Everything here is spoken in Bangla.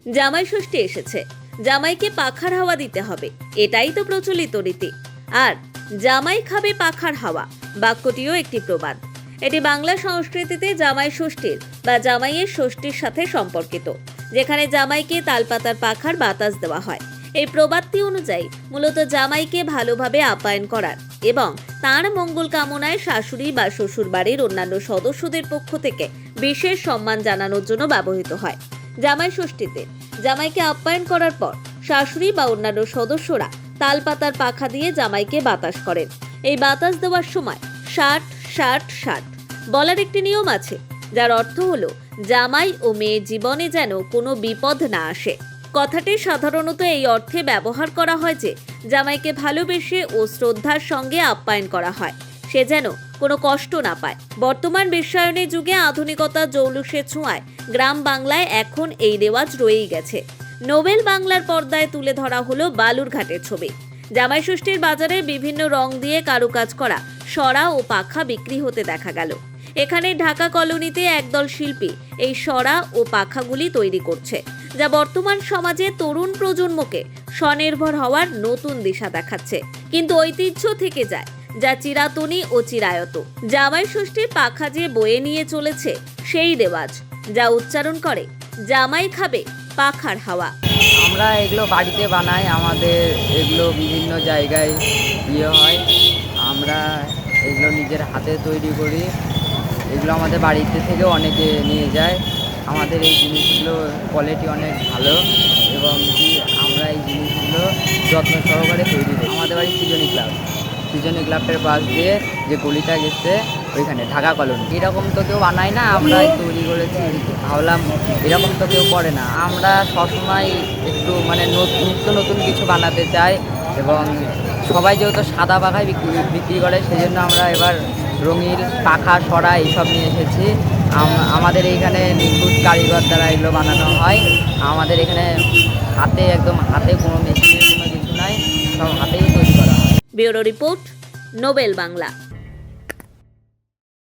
জামাই ষষ্ঠী এসেছে, জামাইকে পাখার হাওয়া দিতে হবে, এটাই তো প্রচলিত রীতি। আর জামাই খাবে পাখার হাওয়া বাক্যটিও একটি প্রবাদ। এটি বাংলা সংস্কৃতিতে জামাই ষষ্ঠীর বা জামাইয়ের ষষ্ঠীর সাথে সম্পর্কিত, যেখানে জামাইকে তালপাতার পাখার বাতাস দেওয়া হয়। এই প্রবাদটি অনুযায়ী মূলত জামাইকে ভালোভাবে আপ্যায়ন করার এবং তার মঙ্গল কামনায় শাশুড়ি বা শ্বশুর বাড়ির অন্যান্য সদস্যদের পক্ষ থেকে বিশেষ সম্মান জানানোর জন্য ব্যবহৃত হয়। জামাই ষষ্ঠীতে জামাইকে আপ্যায়ন করার পর শাশুড়ি বা অন্যান্য সদস্যরা তালপাতার পাখা দিয়ে জামাইকে বাতাস করেন। এই বাতাস দেওয়ার সময় 60-60-60 বলার একটি নিয়ম আছে, যার অর্থ হলো জামাই ও মেয়ের জীবনে যেন কোনো বিপদ না আসে। কথাটি সাধারণত এই অর্থে ব্যবহার করা হয় যে জামাইকে ভালোবেসে ও শ্রদ্ধার সঙ্গে আপ্যায়ন করা হয়, সে যেন কোনো কষ্ট না পায়। বর্তমান বিশ্বায়নের যুগে আধুনিকতা জৌলুসের ছোঁয়ায় গ্রাম বাংলায় এখন এই রেওয়াজ রয়েই গেছে। নোবেল বাংলার পর্দায় তুলে ধরা হলো বালুরঘাটের ছবি। জামাই ষষ্ঠীর বাজারে বিভিন্ন রং দিয়ে কারুকাজ করা সরা ও পাখা বিক্রি হতে দেখা গেল। এখানে ঢাকা কলোনিতে একদল শিল্পী এই সরা ও পাখাগুলি তৈরি করছে, যা বর্তমান সমাজে তরুণ প্রজন্মকে স্বনির্ভর হওয়ার নতুন দিশা দেখাচ্ছে। কিন্তু ঐতিহ্য থেকে যায়, যা চিরাতনী ও চিরায়ত। জামাই ষষ্ঠীর পাখা যে বয়ে নিয়ে চলেছে সেই রেওয়াজ, যা উচ্চারণ করে জামাই খাবে পাখার হাওয়া। আমরা এগুলো বাড়িতে বানাই, আমাদের এগুলো বিভিন্ন জায়গায় হয়। আমরা এগুলো নিজের হাতে তৈরি করি, এগুলো আমাদের বাড়িতে থেকে অনেকে নিয়ে যায়। আমাদের এই জিনিসগুলো কোয়ালিটি অনেক ভালো এবং আমরা এই জিনিসগুলো যত্ন সহকারে তৈরি করি। আমাদের বাড়ি সৃজনী ক্লাবের পাশ দিয়ে যে গলিটা গেছে ওইখানে ঢাকা কলোনি। এরকম তো কেউ বানায় না, আমরাই তৈরি করেছি। ভাবলাম এরকম তো কেউ করে না, আমরা সবসময় একটু নিত্য নতুন কিছু বানাতে চাই এবং সবাই যেহেতু সাদা পাখায় বিক্রি করে, সেই জন্য আমরা এবার রঙিন পাখা সরা এইসব নিয়ে এসেছি। আমাদের এইখানে নিখুঁত কারিগর দ্বারা এগুলো বানানো হয়। আমাদের এখানে হাতে কোনো মেশিনের কোনো কিছু নাই, সব হাতেই তৈরি করা হয়। Bureau report, Nobel Bangla.